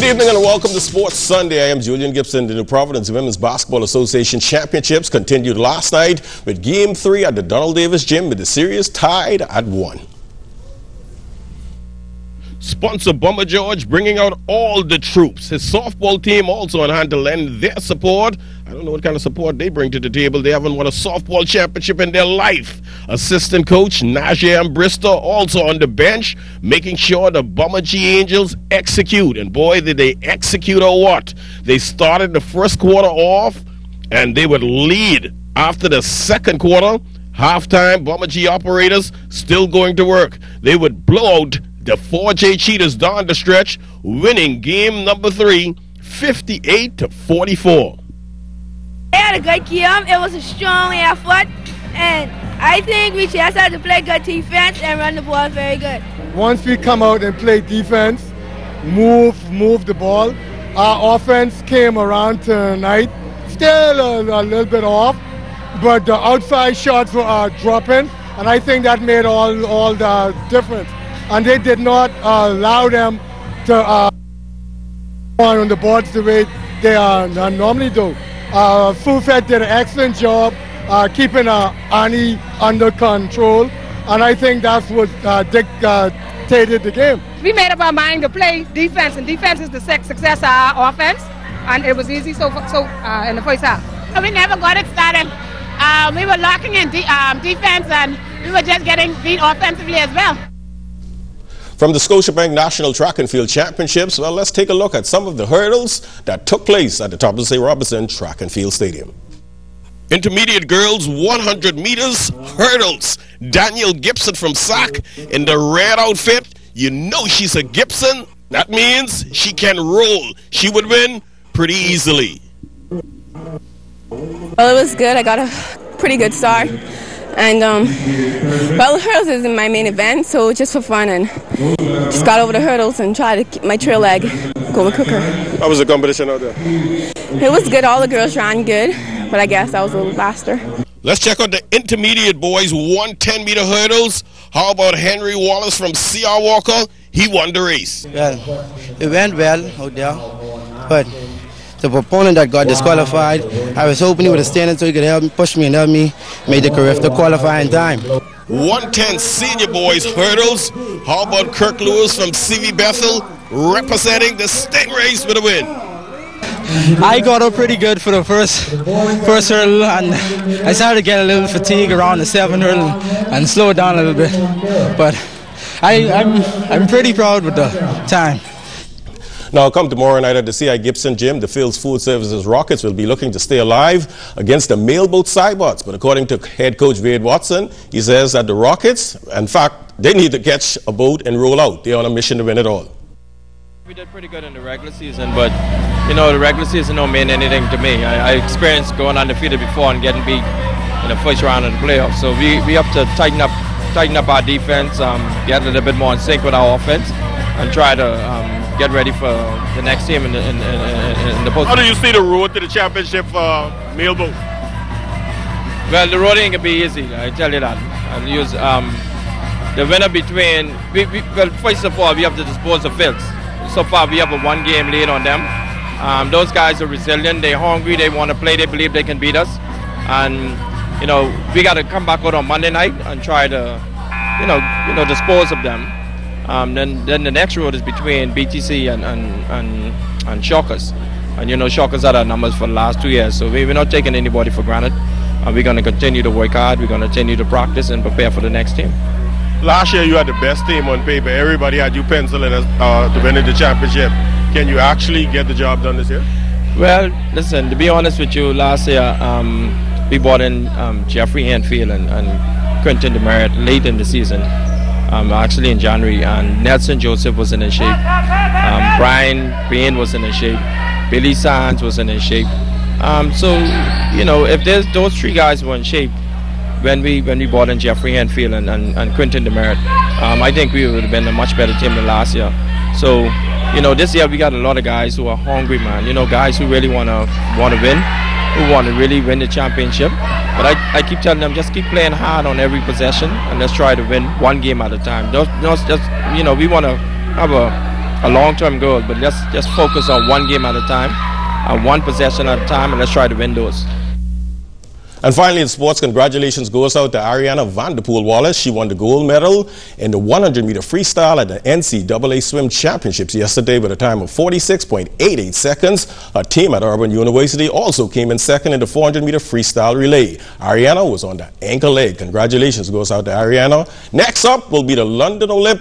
evening and welcome to Sports Sunday. I am Julian Gibson. The New Providence Women's Basketball Association Championships continued last night with Game 3 at the Donald Davis Gym with the series tied at 1. Sponsor Bummer George bringing out all the troops. His softball team also on hand to lend their support. I don't know what kind of support they bring to the table. They haven't won a softball championship in their life. Assistant coach Najee Ambrister also on the bench, making sure the Bummer G Angels execute. And boy, did they execute or what. They started the first quarter off and they would lead after the second quarter. Halftime, Bummer G operators still going to work. They would blow out the 4J Cheetahs down the stretch, winning game number 3, 58-44. They had a good game. It was a strong effort, and I think we just had to play good defense and run the ball very good. Once we come out and play defense, move the ball, our offense came around tonight, still a little bit off, but the outside shots were dropping, and I think that made all the difference. And they did not allow them to on the boards the way they normally do. Fufet did an excellent job keeping Annie under control, and I think that's what dictated the game. We made up our mind to play defense, and defense is the success of our offense, and it was easy so in the first half. We never got it started. We were locking in defense, and we were just getting beat offensively as well. From the Scotiabank National Track and Field Championships, well, let's take a look at some of the hurdles that took place at the Thomas A. Robinson Track and Field Stadium. Intermediate girls 100 meters hurdles. Danielle Gibson from SAC in the red outfit. You know she's a Gibson. That means she can roll. She would win pretty easily. Well, it was good. I got a pretty good start. And, well, the hurdles isn't my main event, so just for fun, and just got over the hurdles and tried to keep my trail leg go quicker. How was the competition out there? It was good. All the girls ran good, but I guess I was a little faster. Let's check out the intermediate boys 110-meter hurdles. How about Henry Wallace from C.R. Walker? He won the race. Well, it went well out there, but the opponent that got disqualified, I was hoping he would have stayed in so he could help me, push me and help me make the career to qualify in time. 110 senior boys hurdles. How about Kirk Lewis from CV Bethel representing the Stingrays with a win? I got up pretty good for the first hurdle, and I started to get a little fatigue around the 7th hurdle and slow it down a little bit. But I'm pretty proud with the time. Now, come tomorrow night at the C.I. Gibson Gym, the Fields Food Services Rockets will be looking to stay alive against the Mailboat Cybots. But according to head coach Wade Watson, he says that the Rockets, in fact, they need to catch a boat and roll out. They're on a mission to win it all. We did pretty good in the regular season, but, you know, the regular season don't mean anything to me. I experienced going undefeated before and getting beat in the first round of the playoffs. So we have to tighten up our defense, get a little bit more in sync with our offense, and try to get ready for the next team in the post. How do you see the road to the championship for Mailboat? Well, the road ain't gonna be easy, I tell you that. I'll use the winner between. Well, first of all, we have to dispose of Fields. So far, we have a 1-game lead on them. Those guys are resilient. They're hungry. They want to play. They believe they can beat us. And you know, we got to come back out on Monday night and try to, you know, dispose of them. Then the next road is between BTC and Shockers. And you know, Shockers had our numbers for the last 2 years, so we're not taking anybody for granted. And we're going to continue to work hard, we're going to continue to practice and prepare for the next team. Last year you had the best team on paper. Everybody had you penciling as to win the championship. Can you actually get the job done this year? Well, listen, to be honest with you, last year we brought in Jeffrey Hanfield and Quentin DeMerit late in the season. Actually in January, and Nelson Joseph wasn't in shape. Brian Payne wasn't in shape. Billy Sands wasn't in shape. So, you know, if those 3 guys were in shape when we brought in Jeffrey Hanfield and Quentin DeMerit, I think we would have been a much better team than last year. So, you know, this year we got a lot of guys who are hungry, man. You know, guys who really want to win, who want to really win the championship. But I keep telling them, just keep playing hard on every possession and let's try to win 1 game at a time. Just you know, we want to have a long-term goal, but let's just focus on one game at a time, and one possession at a time, and let's try to win those. And finally in sports, congratulations goes out to Ariana Vanderpool Wallace. She won the gold medal in the 100-meter freestyle at the NCAA Swim Championships yesterday with a time of 46.88 seconds. Her team at Auburn University also came in second in the 400-meter freestyle relay. Ariana was on the ankle leg. Congratulations goes out to Ariana. Next up will be the London Olympics.